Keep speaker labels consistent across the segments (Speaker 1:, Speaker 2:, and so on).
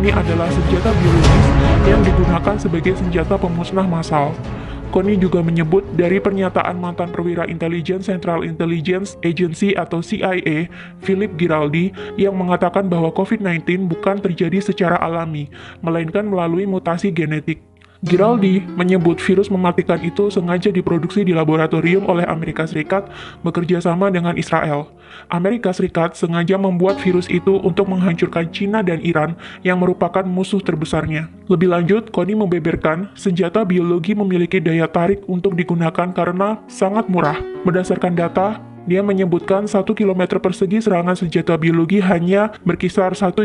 Speaker 1: ini adalah senjata biologis yang digunakan sebagai senjata pemusnah massal. Connie juga menyebut dari pernyataan mantan perwira intelijen Central Intelligence Agency atau CIA, Philip Giraldi, yang mengatakan bahwa COVID-19 bukan terjadi secara alami, melainkan melalui mutasi genetik. Giraldi menyebut virus mematikan itu sengaja diproduksi di laboratorium oleh Amerika Serikat bekerja sama dengan Israel. Amerika Serikat sengaja membuat virus itu untuk menghancurkan China dan Iran yang merupakan musuh terbesarnya. Lebih lanjut, Connie membeberkan senjata biologi memiliki daya tarik untuk digunakan karena sangat murah. Berdasarkan data, dia menyebutkan 1 km persegi serangan senjata biologi hanya berkisar $1.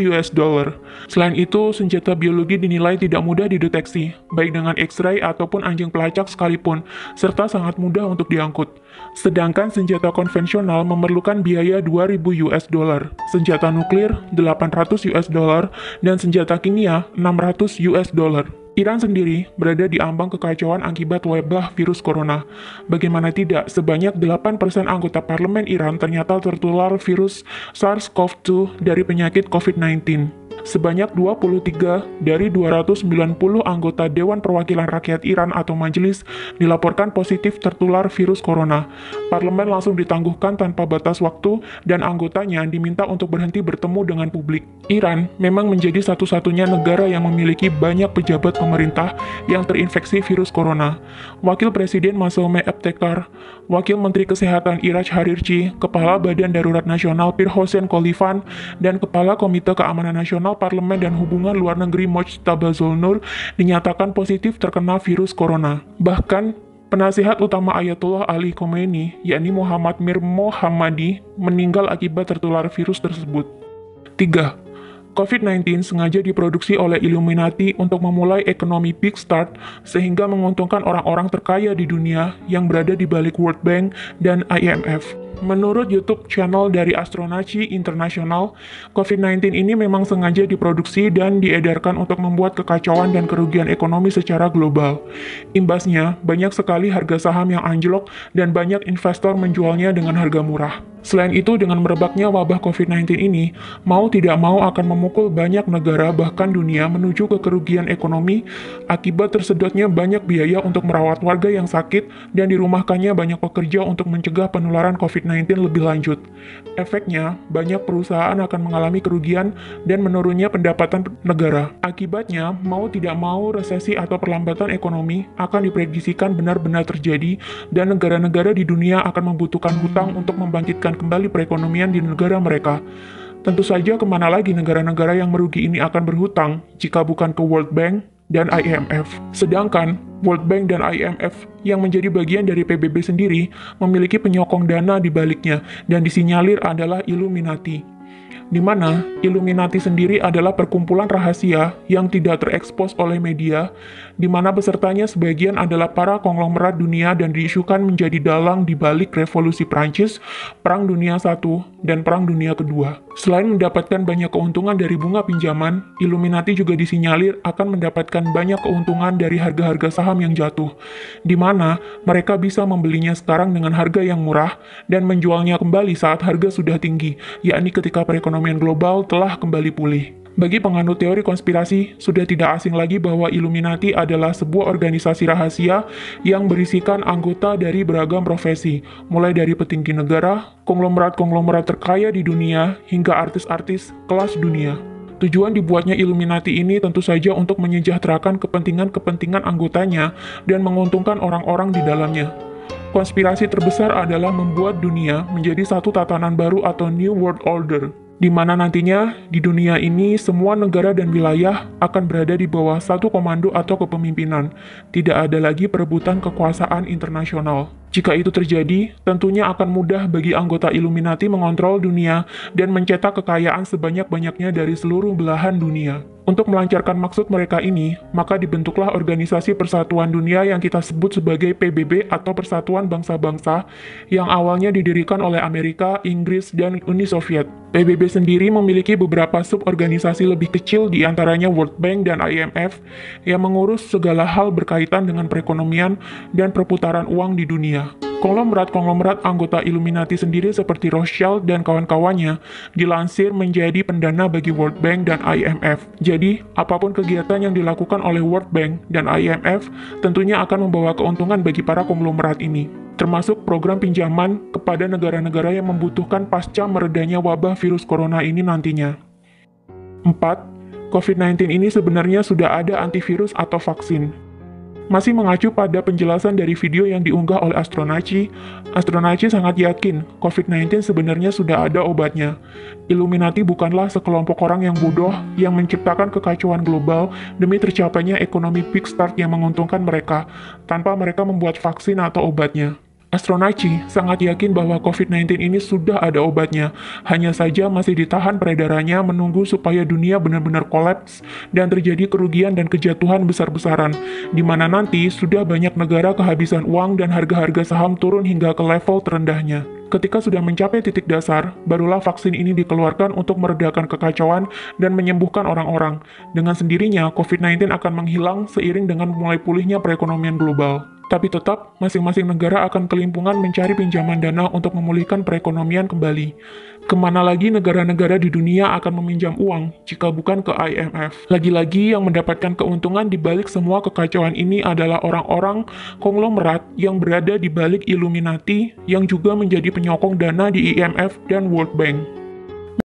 Speaker 1: Selain itu, senjata biologi dinilai tidak mudah dideteksi, baik dengan X-ray ataupun anjing pelacak sekalipun, serta sangat mudah untuk diangkut. Sedangkan senjata konvensional memerlukan biaya $2.000, senjata nuklir $800, dan senjata kimia $600. Iran sendiri berada di ambang kekacauan akibat wabah virus corona. Bagaimana tidak, sebanyak 8% anggota parlemen Iran ternyata tertular virus SARS-CoV-2 dari penyakit COVID-19. Sebanyak 23 dari 290 anggota Dewan Perwakilan Rakyat Iran atau majelis dilaporkan positif tertular virus corona. Parlemen langsung ditangguhkan tanpa batas waktu dan anggotanya diminta untuk berhenti bertemu dengan publik. Iran memang menjadi satu-satunya negara yang memiliki banyak pejabat pemerintah yang terinfeksi virus corona. Wakil Presiden Massoumeh Ebtekar, Wakil Menteri Kesehatan Iraj Harirchi, Kepala Badan Darurat Nasional Pir Hossein Khalifan, dan Kepala Komite Keamanan Nasional Parlemen dan Hubungan Luar Negeri Mojtaba Zolnur dinyatakan positif terkena virus corona. Bahkan, penasihat utama Ayatollah Ali Khomeini, yakni Muhammad Mir Mohammadi, meninggal akibat tertular virus tersebut. 3. COVID-19 sengaja diproduksi oleh Illuminati untuk memulai ekonomi Big Start sehingga menguntungkan orang-orang terkaya di dunia yang berada di balik World Bank dan IMF. Menurut YouTube channel dari Astronaci International, COVID-19 ini memang sengaja diproduksi dan diedarkan untuk membuat kekacauan dan kerugian ekonomi secara global. Imbasnya, banyak sekali harga saham yang anjlok dan banyak investor menjualnya dengan harga murah. Selain itu, dengan merebaknya wabah COVID-19 ini, mau tidak mau akan memukul banyak negara bahkan dunia menuju ke kerugian ekonomi akibat tersedotnya banyak biaya untuk merawat warga yang sakit dan dirumahkannya banyak pekerja untuk mencegah penularan COVID-19 lebih lanjut. Efeknya, banyak perusahaan akan mengalami kerugian dan menurunnya pendapatan negara. Akibatnya, mau tidak mau resesi atau perlambatan ekonomi akan diprediksikan benar-benar terjadi dan negara-negara di dunia akan membutuhkan hutang untuk membangkitkan kembali perekonomian di negara mereka. Tentu saja kemana lagi negara-negara yang merugi ini akan berhutang jika bukan ke World Bank dan IMF. Sedangkan World Bank dan IMF yang menjadi bagian dari PBB sendiri memiliki penyokong dana di baliknya dan disinyalir adalah Illuminati, di mana Illuminati sendiri adalah perkumpulan rahasia yang tidak terekspos oleh media, di mana pesertanya sebagian adalah para konglomerat dunia dan diisukan menjadi dalang di balik revolusi Prancis, Perang Dunia I, dan Perang Dunia Kedua. Selain mendapatkan banyak keuntungan dari bunga pinjaman, Illuminati juga disinyalir akan mendapatkan banyak keuntungan dari harga-harga saham yang jatuh, di mana mereka bisa membelinya sekarang dengan harga yang murah dan menjualnya kembali saat harga sudah tinggi, yakni ketika perekonomian global telah kembali pulih. Bagi penganut teori konspirasi, sudah tidak asing lagi bahwa Illuminati adalah sebuah organisasi rahasia yang berisikan anggota dari beragam profesi, mulai dari petinggi negara, konglomerat-konglomerat terkaya di dunia, hingga artis-artis kelas dunia. Tujuan dibuatnya Illuminati ini tentu saja untuk menyejahterakan kepentingan-kepentingan anggotanya dan menguntungkan orang-orang di dalamnya. Konspirasi terbesar adalah membuat dunia menjadi satu tatanan baru atau New World Order, di mana nantinya di dunia ini semua negara dan wilayah akan berada di bawah satu komando atau kepemimpinan. Tidak ada lagi perebutan kekuasaan internasional. Jika itu terjadi, tentunya akan mudah bagi anggota Illuminati mengontrol dunia dan mencetak kekayaan sebanyak-banyaknya dari seluruh belahan dunia. Untuk melancarkan maksud mereka ini, maka dibentuklah Organisasi Persatuan Dunia yang kita sebut sebagai PBB atau Persatuan Bangsa-Bangsa yang awalnya didirikan oleh Amerika, Inggris, dan Uni Soviet. PBB sendiri memiliki beberapa suborganisasi lebih kecil di antaranya World Bank dan IMF yang mengurus segala hal berkaitan dengan perekonomian dan perputaran uang di dunia. Konglomerat-konglomerat anggota Illuminati sendiri seperti Rothschild dan kawan-kawannya dilansir menjadi pendana bagi World Bank dan IMF. Jadi, apapun kegiatan yang dilakukan oleh World Bank dan IMF tentunya akan membawa keuntungan bagi para konglomerat ini, termasuk program pinjaman kepada negara-negara yang membutuhkan pasca meredanya wabah virus corona ini nantinya. 4. COVID-19 ini sebenarnya sudah ada antivirus atau vaksin. Masih mengacu pada penjelasan dari video yang diunggah oleh Astronaci sangat yakin COVID-19 sebenarnya sudah ada obatnya. Illuminati bukanlah sekelompok orang yang bodoh yang menciptakan kekacauan global demi tercapainya ekonomi big start yang menguntungkan mereka, tanpa mereka membuat vaksin atau obatnya. Astronaci sangat yakin bahwa COVID-19 ini sudah ada obatnya, hanya saja masih ditahan peredarannya menunggu supaya dunia benar-benar kolaps dan terjadi kerugian dan kejatuhan besar-besaran, di mana nanti sudah banyak negara kehabisan uang dan harga-harga saham turun hingga ke level terendahnya. Ketika sudah mencapai titik dasar, barulah vaksin ini dikeluarkan untuk meredakan kekacauan dan menyembuhkan orang-orang. Dengan sendirinya, COVID-19 akan menghilang seiring dengan mulai pulihnya perekonomian global. Tapi tetap, masing-masing negara akan kelimpungan mencari pinjaman dana untuk memulihkan perekonomian kembali. Kemana lagi negara-negara di dunia akan meminjam uang jika bukan ke IMF? Lagi-lagi yang mendapatkan keuntungan di balik semua kekacauan ini adalah orang-orang konglomerat yang berada di balik Illuminati yang juga menjadi penyokong dana di IMF dan World Bank.